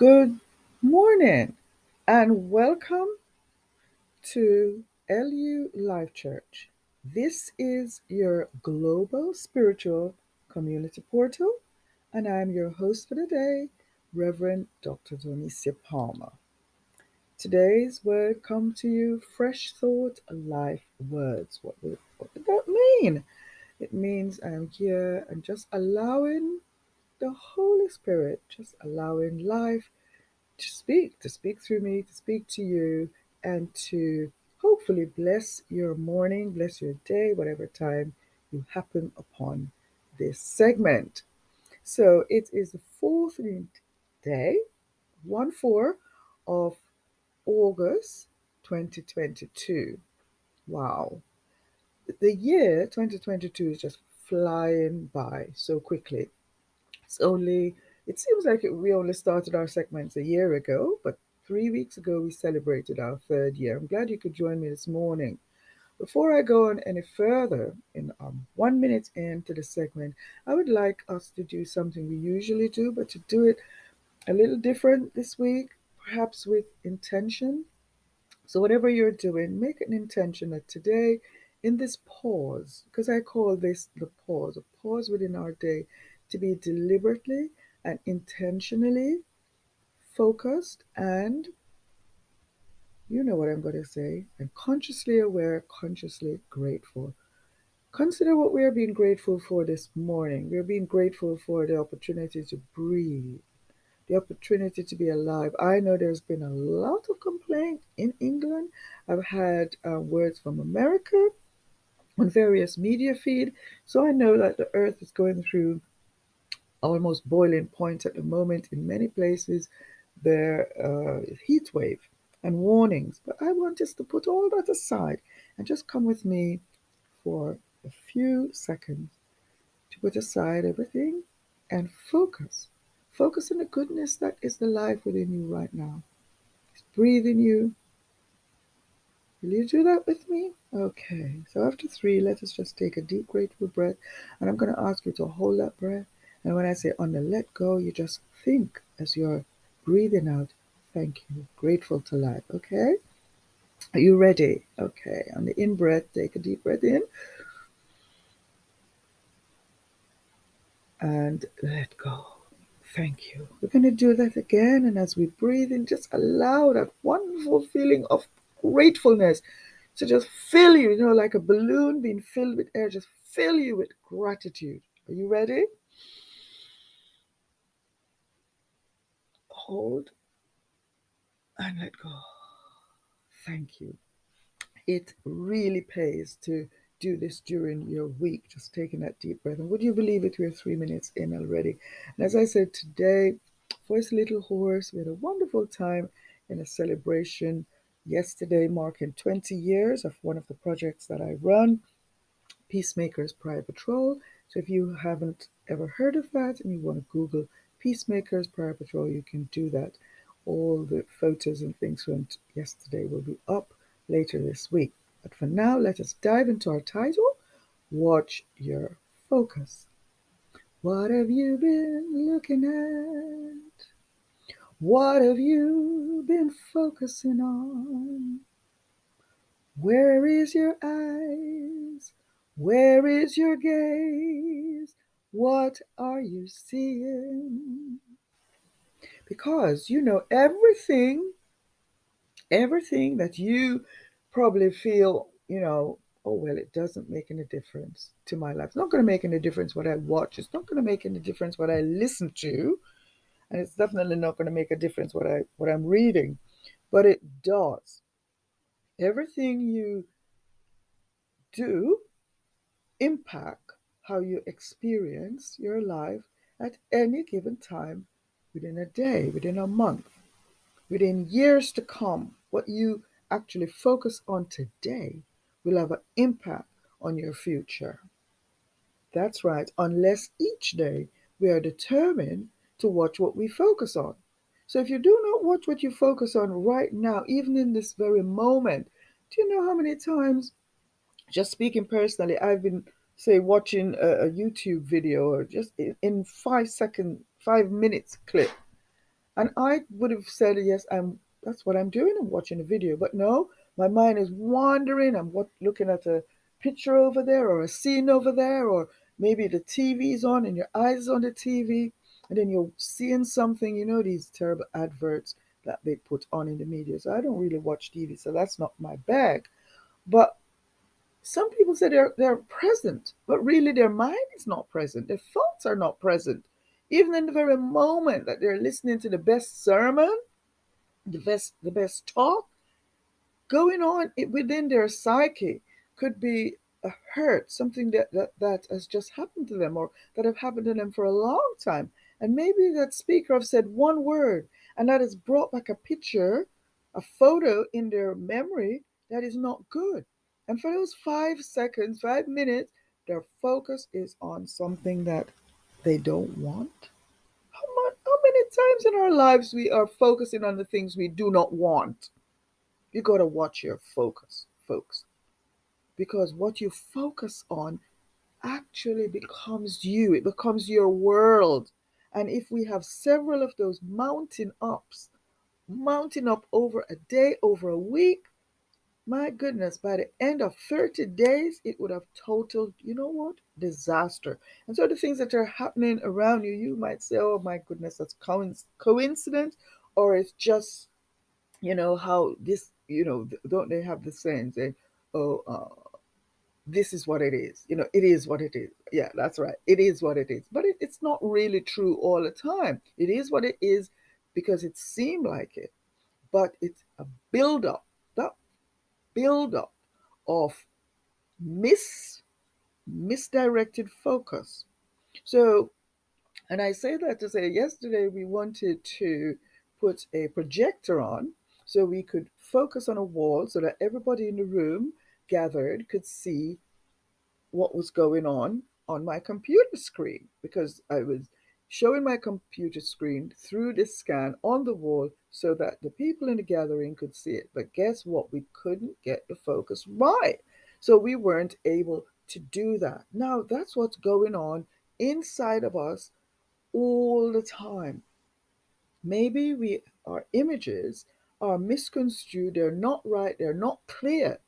Good morning and welcome to LU Life Church. This is your global spiritual community portal, and I'm your host for the day, Rev Dr Dawnecia Palmer. Today's word comes to you fresh thought, life words. What did that mean? It means I'm here and just allowing the Holy Spirit, just allowing life to speak through me, to speak to you, and to hopefully bless your morning, bless your day, whatever time you happen upon this segment. So it is the 14th day, 1/4 of August 2022. Wow. The year 2022 is just flying by so quickly. It seems like we only started our segments a year ago, but 3 weeks ago we celebrated our third year. I'm glad you could join me this morning. Before I go on any further, in 1 minute into the segment, I would like us to do something we usually do, but to do it a little different this week, perhaps with intention. So, whatever you're doing, make an intention that today, in this pause, because I call this the pause, a pause within our day, to be deliberately and intentionally focused and, you know what I'm going to say, and consciously aware, consciously grateful. Consider what we are being grateful for this morning. We are being grateful for the opportunity to breathe, the opportunity to be alive. I know there's been a lot of complaint in England. I've had words from America on various media feed. So I know that the earth is going through almost boiling point at the moment in many places. There heat wave and warnings. But I want us to put all that aside and just come with me for a few seconds to put aside everything and focus. Focus on the goodness that is the life within you right now. It's breathing you. Will you do that with me? Okay. So after three, let us just take a deep, grateful breath. And I'm going to ask you to hold that breath. And when I say on the let go, you just think as you're breathing out, thank you, grateful to life. Okay? Are you ready? Okay. On the in breath, take a deep breath in and let go. Thank you. We're going to do that again. And as we breathe in, just allow that wonderful feeling of gratefulness to just fill you, like a balloon being filled with air, just fill you with gratitude. Are you ready? Hold and let go. Thank you. It really pays to do this during your week, just taking that deep breath. And would you believe it, we're 3 minutes in already. And as I said today, Voice a Little Hoarse, we had a wonderful time in a celebration yesterday marking 20 years of one of the projects that I run, Peacemakers Prayer Patrol. So if you haven't ever heard of that and you want to Google Peacemakers Prayer Patrol, you can do that. All the photos and things from yesterday will be up later this week. But for now, let us dive into our title, Watch Your Focus. What have you been looking at? What have you been focusing on? Where is your eyes? Where is your gaze? What are you seeing? Because everything that you probably feel, oh, well, it doesn't make any difference to my life. It's not going to make any difference what I watch. It's not going to make any difference what I listen to. And it's definitely not going to make a difference what I'm reading. But it does. Everything you do impact how you experience your life at any given time within a day, within a month, within years to come. What you actually focus on today will have an impact on your future. That's right, unless each day we are determined to watch what we focus on. So if you do not watch what you focus on right now, even in this very moment, do you know how many times, just speaking personally, I've been, say, watching a YouTube video or just in 5 minutes clip, And I would have said, yes, that's what I'm doing. I'm watching a video. But no, my mind is wandering. I'm looking at a picture over there or a scene over there, or maybe the TV's on and your eyes on the TV, and then you're seeing something, these terrible adverts that they put on in the media. So I don't really watch TV, so that's not my bag. But some people say they're present, but really their mind is not present. Their thoughts are not present. Even in the very moment that they're listening to the best sermon, the best talk going on within their psyche could be a hurt, something that has just happened to them or that have happened to them for a long time. And maybe that speaker have said one word and that has brought back a picture, a photo in their memory that is not good. And for those 5 seconds, 5 minutes, their focus is on something that they don't want. How many times in our lives we are focusing on the things we do not want? You got to watch your focus, folks, because what you focus on actually becomes you. It becomes your world. And if we have several of those mounting up over a day, over a week, my goodness, by the end of 30 days, it would have totaled, you know what? Disaster. And so the things that are happening around you, you might say, oh my goodness, that's coincidence, or it's just, how this, don't they have the saying, say, oh, this is what it is. It is what it is. Yeah, that's right. It is what it is. But it's not really true all the time. It is what it is because it seemed like it. But it's a build-up, that build-up of misdirected focus. So, and I say that to say, yesterday we wanted to put a projector on so we could focus on a wall so that everybody in the room gathered could see what was going on my computer screen, because I was showing my computer screen through this scan on the wall so that the people in the gathering could see it. But guess what? We couldn't get the focus right. So we weren't able to do that. Now, that's what's going on inside of us all the time. Maybe our images are misconstrued, they're not right, they're not clear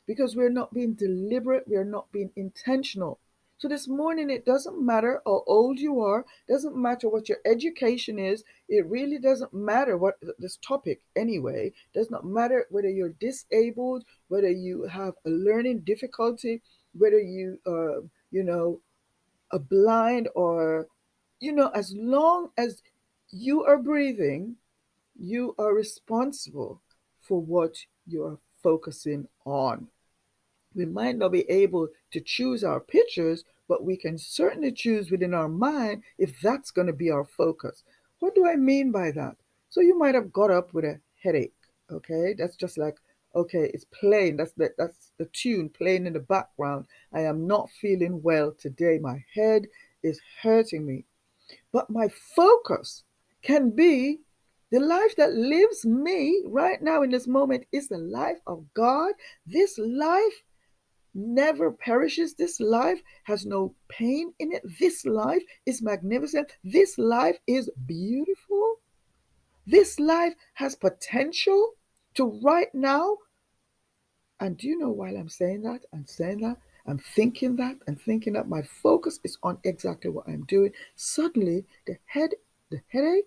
because we're not being deliberate, we're not being intentional. So this morning, it doesn't matter how old you are, doesn't matter what your education is, it really doesn't matter what this topic anyway, does not matter whether you're disabled, whether you have a learning difficulty, whether you are blind or, as long as you are breathing, you are responsible for what you're focusing on. We might not be able to choose our pictures, but we can certainly choose within our mind if that's going to be our focus. What do I mean by that? So you might have got up with a headache. Okay, that's just like, okay, it's playing. That's the tune playing in the background. I am not feeling well today. My head is hurting me. But my focus can be the life that lives me right now in this moment is the life of God. This life never perishes. This life has no pain in it. This life is magnificent. This life is beautiful. This life has potential to right now. And do you know, while I'm saying that, I'm thinking that my focus is on exactly what I'm doing. Suddenly, the headache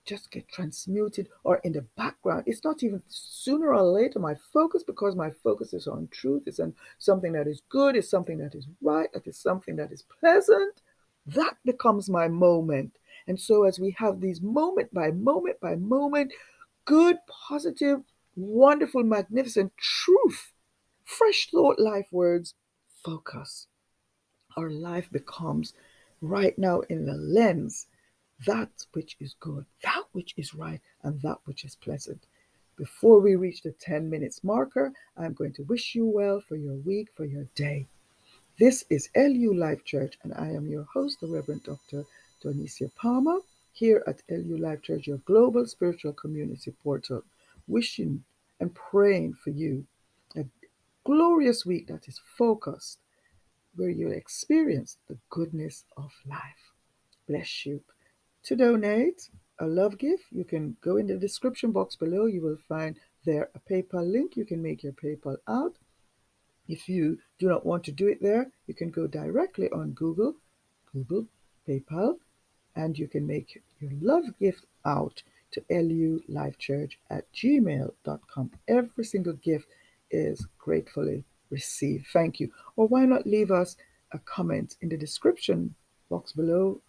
just get transmuted or in the background. It's not even sooner or later my focus, because my focus is on truth, it's on something that is good, it's something that is right, that is something that is pleasant. That becomes my moment. And so as we have these moment by moment by moment, good, positive, wonderful, magnificent truth, fresh thought, life words, focus. Our life becomes right now in the lens that which is good, that which is right, and that which is pleasant. Before we reach the 10 minutes marker, I'm going to wish you well for your week, for your day. This is LU Life Church, and I am your host, the Rev Dr Dawnecia Palmer, here at LU Life Church, your global spiritual community portal, wishing and praying for you a glorious week that is focused, where you'll experience the goodness of life. Bless you. To donate, a love gift, you can go in the description box below. You will find there a PayPal link. You can make your PayPal out. If you do not want to do it there, you can go directly on Google PayPal, and you can make your love gift out to lulifechurch@gmail.com. Every single gift is gratefully received. Thank you. Or why not leave us a comment in the description box below?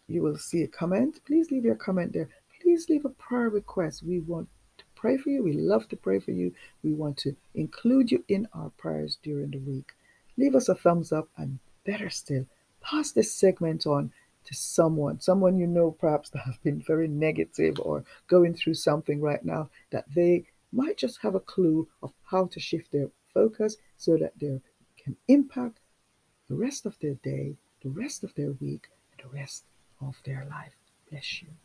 You will see a comment. Please leave your comment there. Please leave a prayer request. We want to pray for you. We love to pray for you. We want to include you in our prayers during the week. Leave us a thumbs up, and better still, pass this segment on to someone you know perhaps that have been very negative or going through something right now, that they might just have a clue of how to shift their focus so that they can impact the rest of their day, the rest of their week, and the rest of their life. Bless you.